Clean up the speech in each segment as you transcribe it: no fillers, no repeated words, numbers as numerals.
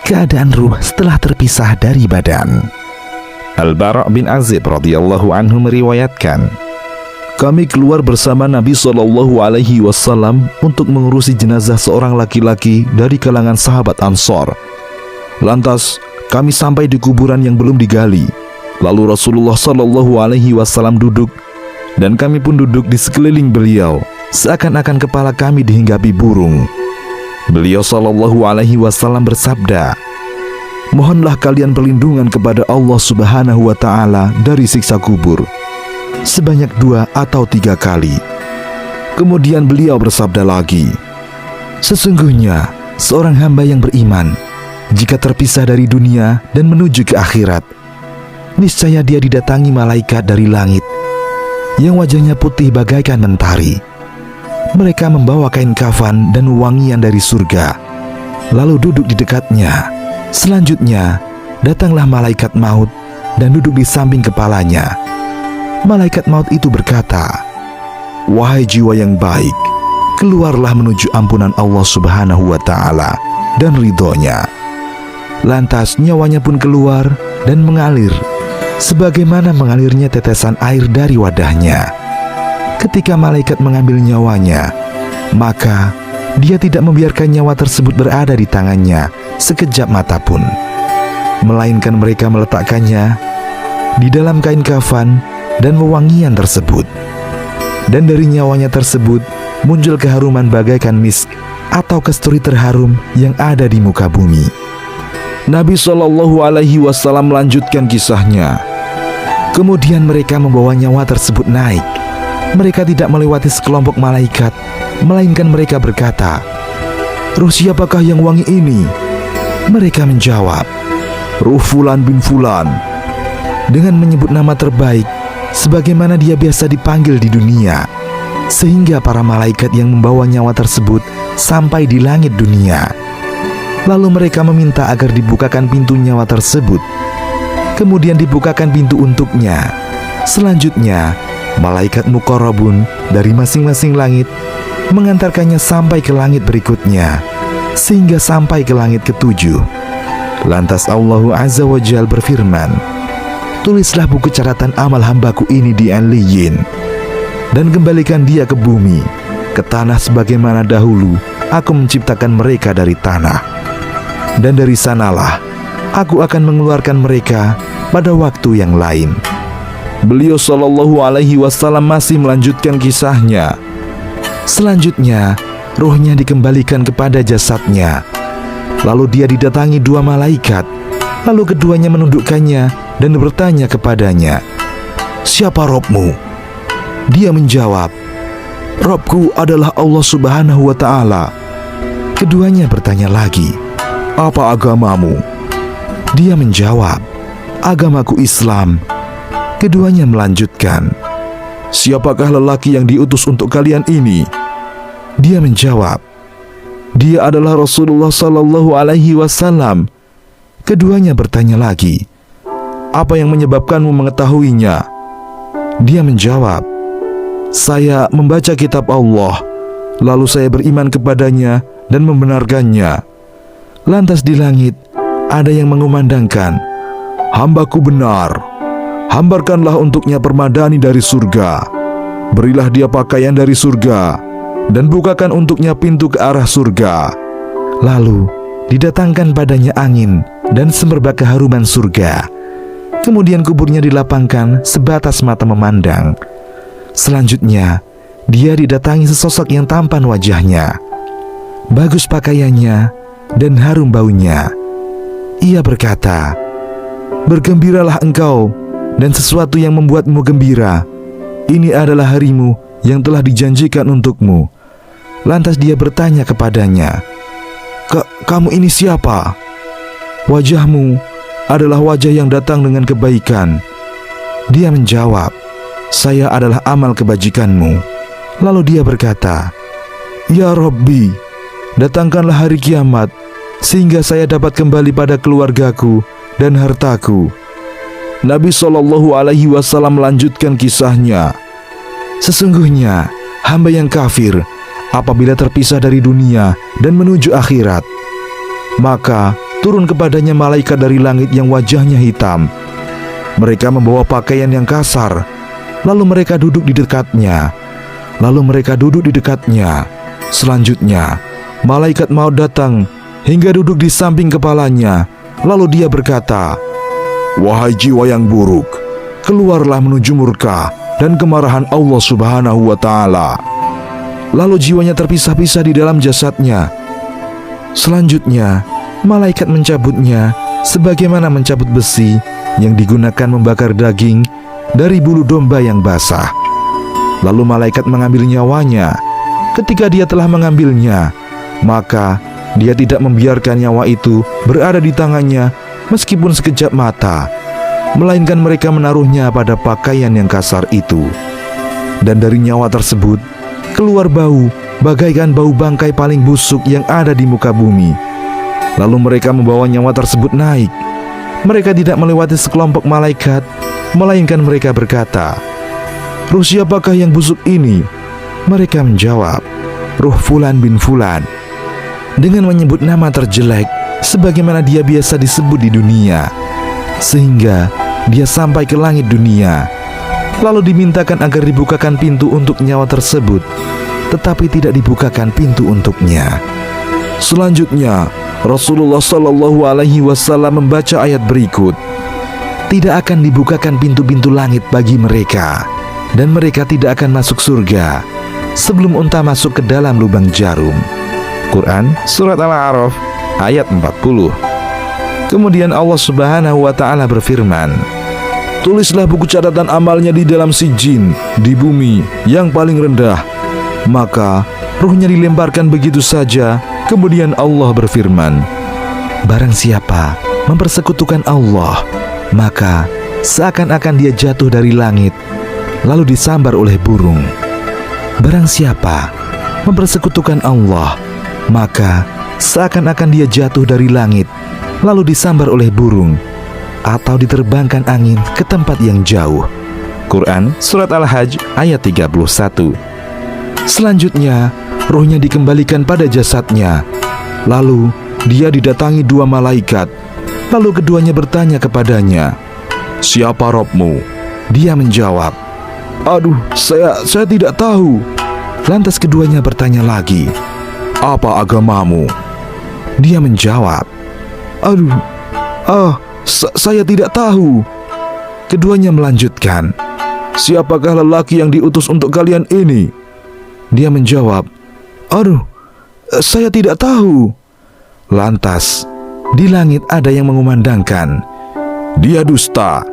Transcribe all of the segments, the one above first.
keadaan ruh setelah terpisah dari badan. Al-Bara' bin Azib radhiyallahu anhu meriwayatkan, kami keluar bersama Nabi SAW untuk mengurusi jenazah seorang laki-laki dari kalangan sahabat Ansor. Lantas kami sampai di kuburan yang belum digali. Lalu Rasulullah SAW duduk, dan kami pun duduk di sekeliling beliau, seakan-akan kepala kami dihinggapi burung. Beliau SAW bersabda, mohonlah kalian perlindungan kepada Allah Subhanahu wa Ta'ala dari siksa kubur, sebanyak 2 atau 3 kali. Kemudian beliau bersabda lagi, sesungguhnya seorang hamba yang beriman, jika terpisah dari dunia dan menuju ke akhirat, niscaya dia didatangi malaikat dari langit yang wajahnya putih bagaikan mentari. Mereka membawa kain kafan dan wangian dari surga, lalu duduk di dekatnya. Selanjutnya datanglah malaikat maut dan duduk di samping kepalanya. Malaikat maut itu berkata, wahai jiwa yang baik, keluarlah menuju ampunan Allah Subhanahu wa Ta'ala dan ridhonya. Lantas nyawanya pun keluar dan mengalir, sebagaimana mengalirnya tetesan air dari wadahnya. Ketika malaikat mengambil nyawanya, maka dia tidak membiarkan nyawa tersebut berada di tangannya sekejap mata pun, melainkan mereka meletakkannya di dalam kain kafan dan wewangian tersebut. Dan dari nyawanya tersebut muncul keharuman bagaikan misk atau kasturi terharum yang ada di muka bumi. Nabi SAW melanjutkan kisahnya. Kemudian mereka membawa nyawa tersebut naik. Mereka tidak melewati sekelompok malaikat, melainkan mereka berkata, ruh siapakah yang wangi ini? Mereka menjawab, ruh Fulan bin Fulan, dengan menyebut nama terbaik sebagaimana dia biasa dipanggil di dunia, sehingga para malaikat yang membawa nyawa tersebut sampai di langit dunia. Lalu mereka meminta agar dibukakan pintu nyawa tersebut. Kemudian dibukakan pintu untuknya. Selanjutnya malaikat muqarrabun dari masing-masing langit mengantarkannya sampai ke langit berikutnya, sehingga sampai ke langit ke-7. Lantas Allah Azza wa Jal berfirman, tulislah buku catatan amal hambaku ini di Aliyyin, dan kembalikan dia ke bumi, ke tanah sebagaimana dahulu aku menciptakan mereka dari tanah. Dan dari sanalah aku akan mengeluarkan mereka pada waktu yang lain. Beliau SAW masih melanjutkan kisahnya. Selanjutnya ruhnya dikembalikan kepada jasadnya. Lalu dia didatangi 2 malaikat. Lalu keduanya menundukkannya dan bertanya kepadanya, siapa Robmu? Dia menjawab, Robku adalah Allah Subhanahu wa Ta'ala. Keduanya bertanya lagi, apa agamamu? Dia menjawab, agamaku Islam. Keduanya melanjutkan, siapakah lelaki yang diutus untuk kalian ini? Dia menjawab, dia adalah Rasulullah SAW. Keduanya bertanya lagi, apa yang menyebabkanmu mengetahuinya? Dia menjawab, saya membaca kitab Allah, lalu saya beriman kepadanya dan membenarkannya. Lantas di langit ada yang mengumandangkan, hambaku benar, hambarkanlah untuknya permadani dari surga, berilah dia pakaian dari surga, dan bukakan untuknya pintu ke arah surga. Lalu didatangkan padanya angin dan semerbak keharuman surga. Kemudian kuburnya dilapangkan sebatas mata memandang. Selanjutnya dia didatangi sesosok yang tampan wajahnya, bagus pakaiannya, dan harum baunya. Ia berkata, bergembiralah engkau dan sesuatu yang membuatmu gembira. Ini adalah harimu yang telah dijanjikan untukmu. Lantas dia bertanya kepadanya, kamu ini siapa? Wajahmu adalah wajah yang datang dengan kebaikan. Dia menjawab, saya adalah amal kebajikanmu. Lalu dia berkata, ya Rabbi, datangkanlah hari kiamat, sehingga saya dapat kembali pada keluargaku dan hartaku. Nabi SAW melanjutkan kisahnya, sesungguhnya hamba yang kafir apabila terpisah dari dunia dan menuju akhirat, maka turun kepadanya malaikat dari langit yang wajahnya hitam. Mereka membawa pakaian yang kasar. Lalu mereka duduk di dekatnya. Selanjutnya, malaikat maut datang hingga duduk di samping kepalanya. Lalu dia berkata, "Wahai jiwa yang buruk, keluarlah menuju murka dan kemarahan Allah Subhanahu wa Ta'ala." Lalu jiwanya terpisah-pisah di dalam jasadnya. Selanjutnya, malaikat mencabutnya sebagaimana mencabut besi yang digunakan membakar daging dari bulu domba yang basah. Lalu malaikat mengambil nyawanya. Ketika dia telah mengambilnya, maka dia tidak membiarkan nyawa itu berada di tangannya meskipun sekejap mata, melainkan mereka menaruhnya pada pakaian yang kasar itu. Dan dari nyawa tersebut keluar bau bagaikan bau bangkai paling busuk yang ada di muka bumi. Lalu mereka membawa nyawa tersebut naik. Mereka tidak melewati sekelompok malaikat, melainkan mereka berkata, "Ruh siapakah yang busuk ini?" Mereka menjawab, "Ruh Fulan bin Fulan," dengan menyebut nama terjelek sebagaimana dia biasa disebut di dunia, sehingga dia sampai ke langit dunia. Lalu dimintakan agar dibukakan pintu untuk nyawa tersebut, tetapi tidak dibukakan pintu untuknya. Selanjutnya, Rasulullah Shallallahu Alaihi Wasallam membaca ayat berikut, "Tidak akan dibukakan pintu-pintu langit bagi mereka, dan mereka tidak akan masuk surga sebelum unta masuk ke dalam lubang jarum." Quran Surat Al-A'raf ayat 40. Kemudian Allah Subhanahu wa Ta'ala berfirman, "Tulislah buku catatan amalnya di dalam sijin, di bumi yang paling rendah." Maka ruhnya dilemparkan begitu saja. Kemudian Allah berfirman, "Barang siapa mempersekutukan Allah, maka seakan-akan dia jatuh dari langit lalu disambar oleh burung. Barang siapa mempersekutukan Allah, maka seakan-akan dia jatuh dari langit lalu disambar oleh burung atau diterbangkan angin ke tempat yang jauh." Quran Surat Al-Hajj ayat 31. Selanjutnya, ruhnya dikembalikan pada jasadnya. Lalu dia didatangi dua malaikat. Lalu keduanya bertanya kepadanya, "Siapa Rabbmu?" Dia menjawab, "Aduh, saya tidak tahu." Lantas keduanya bertanya lagi, "Apa agamamu?" Dia menjawab, Saya tidak tahu." Keduanya melanjutkan, "Siapakah lelaki yang diutus untuk kalian ini?" Dia menjawab, Saya tidak tahu." Lantas di langit ada yang mengumandangkan, "Dia dusta.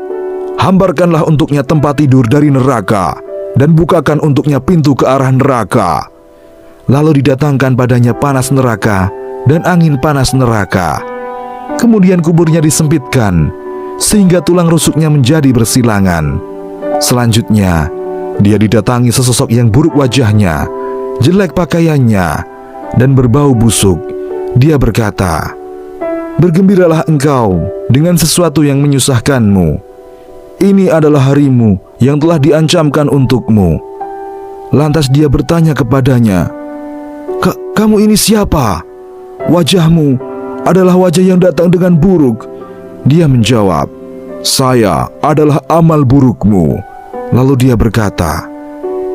Hambarkanlah untuknya tempat tidur dari neraka dan bukakan untuknya pintu ke arah neraka." Lalu didatangkan padanya panas neraka dan angin panas neraka. Kemudian kuburnya disempitkan sehingga tulang rusuknya menjadi bersilangan. Selanjutnya dia didatangi sesosok yang buruk wajahnya, jelek pakaiannya, dan berbau busuk. Dia berkata, "Bergembiralah engkau dengan sesuatu yang menyusahkanmu. Ini adalah harimu yang telah diancamkan untukmu." Lantas dia bertanya kepadanya, Kamu ini siapa? Wajahmu adalah wajah yang datang dengan buruk." Dia menjawab, "Saya adalah amal burukmu." Lalu dia berkata,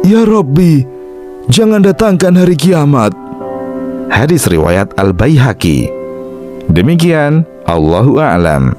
"Ya Rabbi, jangan datangkan hari kiamat." Hadis riwayat Al-Baihaqi. Demikian, Allahu a'lam.